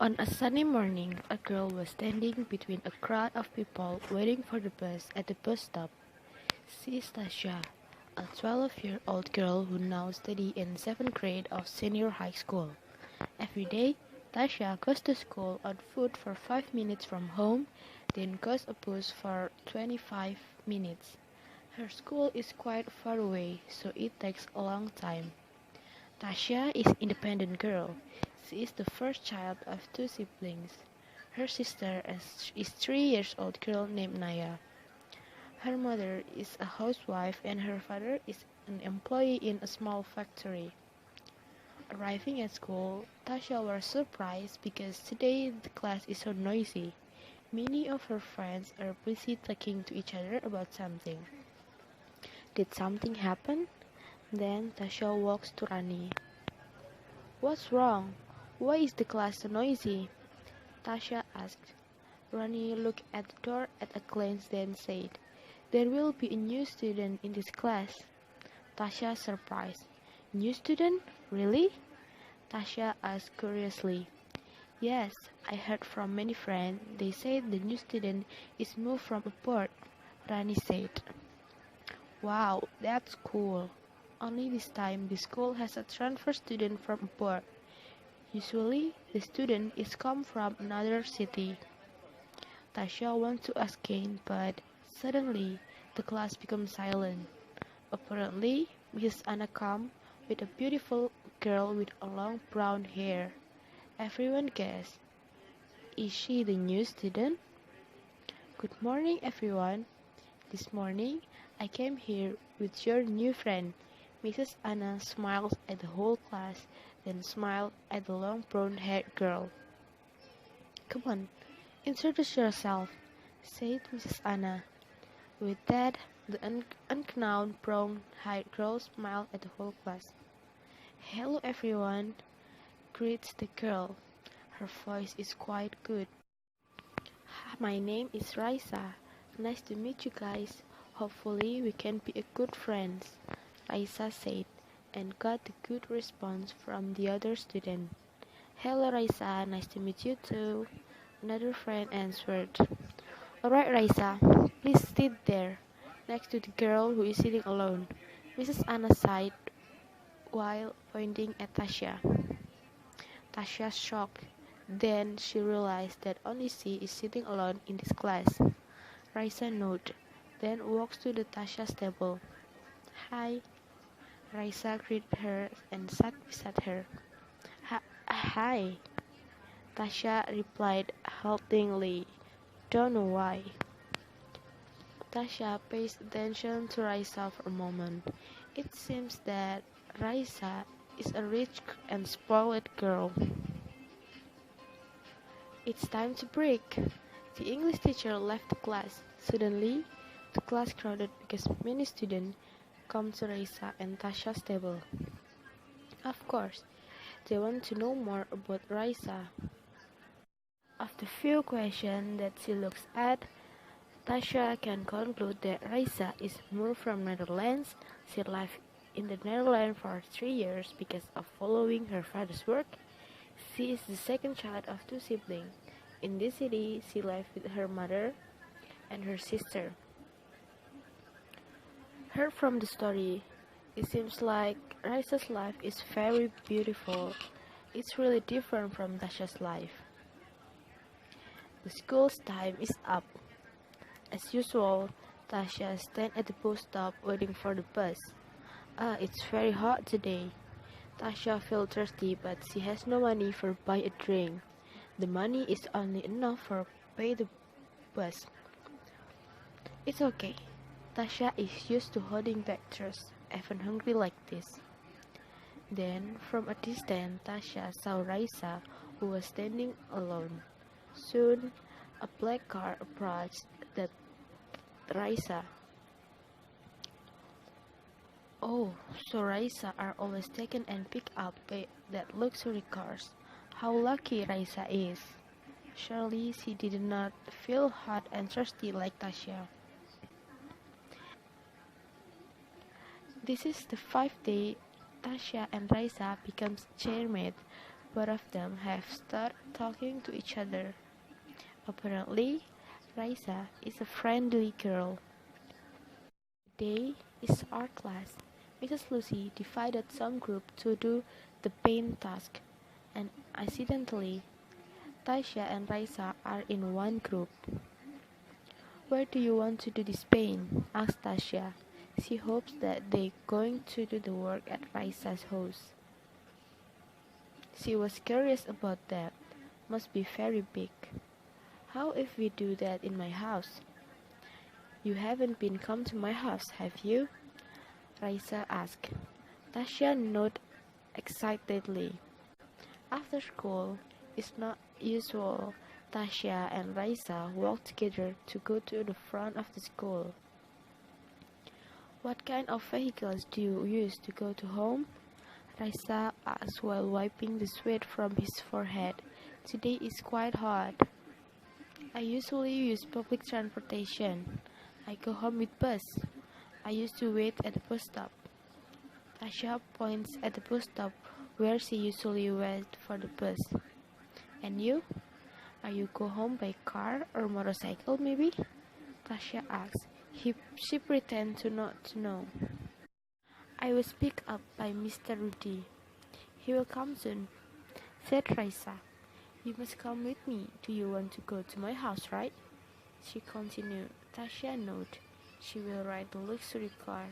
On a sunny morning, a girl was standing between a crowd of people waiting for the bus at the bus stop. She is Tasha, a 12-year-old girl who now studies in 7th grade of senior high school. Every day, Tasha goes to school on foot for 5 minutes from home, then goes a bus for 25 minutes. Her school is quite far away, so it takes a long time. Tasha is an independent girl. She is the first child of two siblings. Her sister is 3 years old girl named Naya. Her mother is a housewife and her father is an employee in a small factory. Arriving at school, Tasha was surprised because today the class is so noisy. Many of her friends are busy talking to each other about something. Did something happen? Then Tasha walks to Rani. What's wrong? Why is the class so noisy? Tasha asked. Rani looked at the door at a glance, then said, There will be a new student in this class. Tasha surprised. New student? Really? Tasha asked curiously. Yes, I heard from many friends. They said the new student is moved from abroad. Rani said. Wow, that's cool. Only this time the school has a transfer student from abroad. Usually, the student is come from another city. Tasha wants to ask again, but suddenly the class becomes silent. Apparently, Mrs. Anna come with a beautiful girl with a long brown hair. Everyone guessed. Is she the new student? Good morning, everyone. This morning, I came here with your new friend. Mrs. Anna smiled at the whole class, then smiled at the long brown-haired girl. Come on, introduce yourself, said Mrs. Anna. With that, the unknown brown-haired girl smiled at the whole class. Hello, everyone, greets the girl. Her voice is quite good. My name is Raisa. Nice to meet you guys. Hopefully we can be a good friends, Raisa said, and got a good response from the other student. Hello Raisa, nice to meet you too. Another friend answered. Alright Raisa, please sit there, next to the girl who is sitting alone. Mrs. Anna sighed while pointing at Tasha. Tasha shocked. Then she realized that only she is sitting alone in this class. Raisa nodded, then walks to the Tasha's table. Hi. Raisa greeted her and sat beside her. Hi. Tasha replied haltingly. Don't know why. Tasha pays attention to Raisa for a moment. It seems that Raisa is a rich and spoiled girl. It's time to break. The English teacher left the class. Suddenly, the class crowded because many students come to Raisa and Tasha's table. Of course, they want to know more about Raisa. After few questions that she looks at, Tasha can conclude that Raisa is moved from Netherlands. She lived in the Netherlands for 3 years because of following her father's work. She is the second child of two siblings. In this city, she lives with her mother and her sister. Heard from the story, it seems like Raisa's life is very beautiful. It's really different from Tasha's life. The school's time is up. As usual, Tasha stands at the bus stop waiting for the bus. It's very hot today. Tasha feels thirsty, but she has no money for buy a drink. The money is only enough for pay the bus. It's okay. Tasha is used to holding back tears, even hungry like this. Then, from a distance, Tasha saw Raisa, who was standing alone. Soon, a black car approached that Raisa. Oh, so Raisa are always taken and picked up by that luxury cars. How lucky Raisa is. Surely she did not feel hot and thirsty like Tasha. This is the 5th day Tasha and Raisa becomes chairmates. Both of them have started talking to each other. Apparently, Raisa is a friendly girl. Today is art class. Mrs. Lucy divided some group to do the paint task, and accidentally, Tasha and Raisa are in one group. Where do you want to do this paint? Asked Tasha. She hopes that they're going to do the work at Raisa's house. She was curious about that. Must be very big. How if we do that in my house? You haven't been come to my house, have you? Raisa asked. Tasha nodded excitedly. After school, it's not usual. Tasha and Raisa walked together to go to the front of the school. What kind of vehicles do you use to go to home? Raisa asked while wiping the sweat from his forehead. Today is quite hot. I usually use public transportation. I go home with bus. I used to wait at the bus stop. Tasha points at the bus stop where she usually waits for the bus. And you? Are you go home by car or motorcycle maybe? Tasha asks. She pretends to not to know. I was picked up by Mr. Rudy. He will come soon, said Raisa. You must come with me. Do you want to go to my house, right? She continued. Tasha nodded. She will ride the luxury car.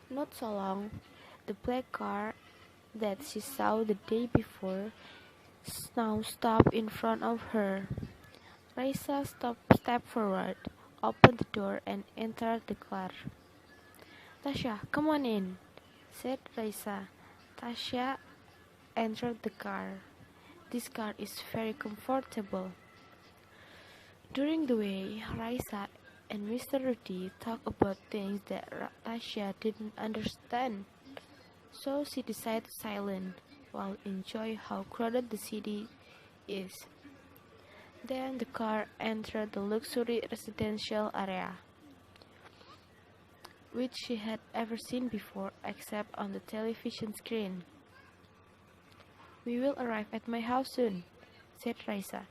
Not so long. The black car that she saw the day before now stopped in front of her. Raisa stepped forward, opened the door, and entered the car. Tasha, come on in, said Raisa. Tasha entered the car. This car is very comfortable. During the way, Raisa and Mr. Rudy talked about things that Tasha didn't understand. So she decided silent while enjoy how crowded the city is. Then the car entered the luxury residential area, which she had ever seen before except on the television screen. We will arrive at my house soon, said Raisa.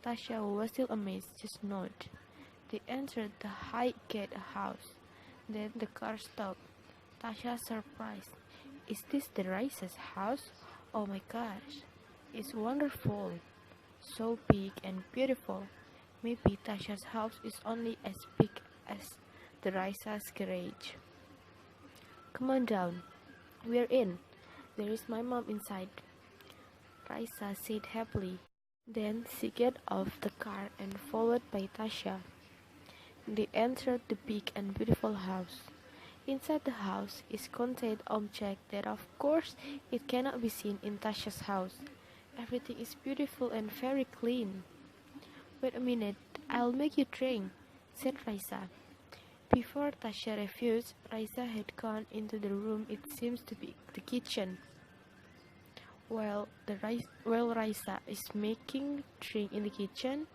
Tasha, who was still amazed, just nodded. They entered the high gate house. Then the car stopped. Tasha surprised. Is this the Raisa's house? Oh my gosh, it's wonderful. So big and beautiful. Maybe Tasha's house is only as big as the Raisa's garage. Come on down. We're in. There is my mom inside. Raisa said happily. Then she got off the car and followed by Tasha. They entered the big and beautiful house. Inside the house is contained objects that of course it cannot be seen in Tasha's house. Everything is beautiful and very clean. Wait a minute, I'll make you drink, said Raisa. Before Tasha refused, Raisa had gone into the room it seems to be the kitchen. While Raisa is making drink in the kitchen,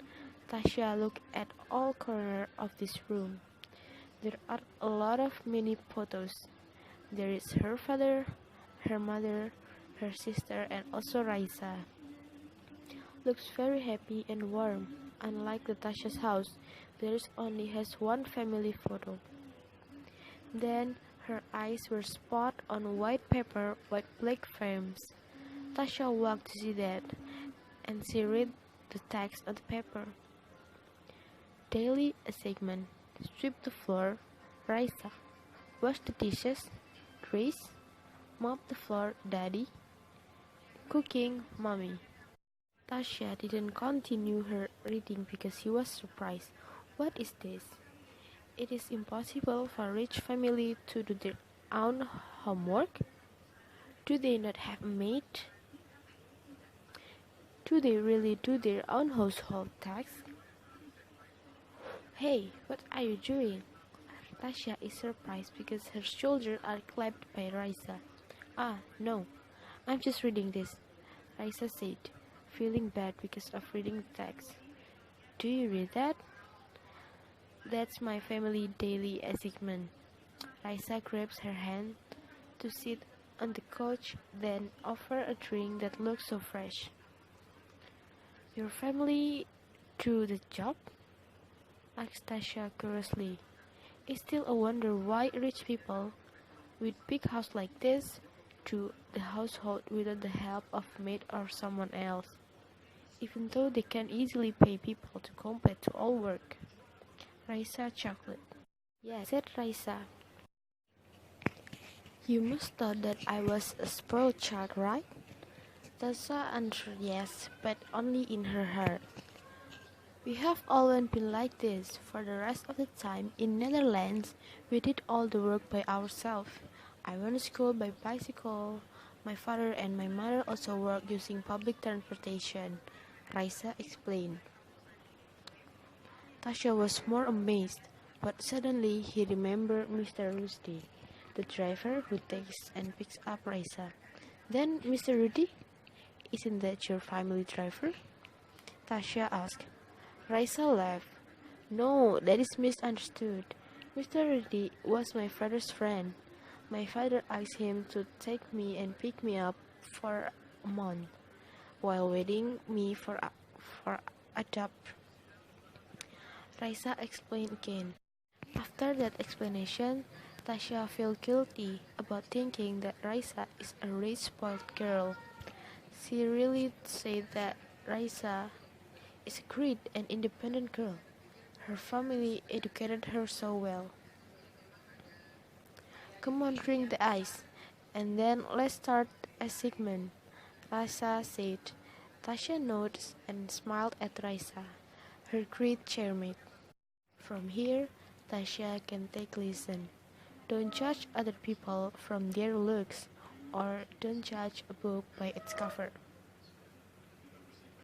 Tasha looked at all corners of this room. There are a lot of many photos. There is her father, her mother, her sister, and also Raisa. Looks very happy and warm. Unlike the Tasha's house, there only has one family photo. Then her eyes were spot on white paper with black frames. Tasha walked to see that, and she read the text on the paper. Daily assignment: sweep the floor, Raisa. Wash the dishes, Grace. Mop the floor, Daddy. Cooking, Mommy. Tasha didn't continue her reading because she was surprised. What is this? It is impossible for rich family to do their own homework? Do they not have a maid? Do they really do their own household tasks? Hey, what are you doing? Tasha is surprised because her shoulders are clapped by Raisa. Ah, no, I'm just reading this, Raisa said, feeling bad because of reading the text. Do you read that? That's my family daily assignment. Raisa grabs her hand to sit on the coach, then offer a drink that looks so fresh. Your family do the job? Asked Tasha curiously. It's still a wonder why rich people with big house like this do the household without the help of maid or someone else, even though they can easily pay people to complete to all work. Raisa chuckled. Yes, said Raisa. You must thought that I was a spoiled child, right? Tasha answered yes, but only in her heart. We have always been like this. For the rest of the time in Netherlands, we did all the work by ourselves. I went to school by bicycle. My father and my mother also work using public transportation. Raisa explained. Tasha was more amazed, but suddenly he remembered Mr. Rusty, the driver who takes and picks up Raisa. Then, Mr. Rudy, isn't that your family driver? Tasha asked. Raisa laughed. No, that is misunderstood. Mr. Rudy was my father's friend. My father asked him to take me and pick me up for a month while waiting me for a job. Raisa explained again. After that explanation, Tasha felt guilty about thinking that Raisa is a rich spoiled girl. She really said that Raisa is a great and independent girl. Her family educated her so well. Come on, drink the ice, and then let's start a segment, Raisa said. Tasha nodded and smiled at Raisa, her great chairmate. From here, Tasha can take listen. Don't judge other people from their looks, or don't judge a book by its cover.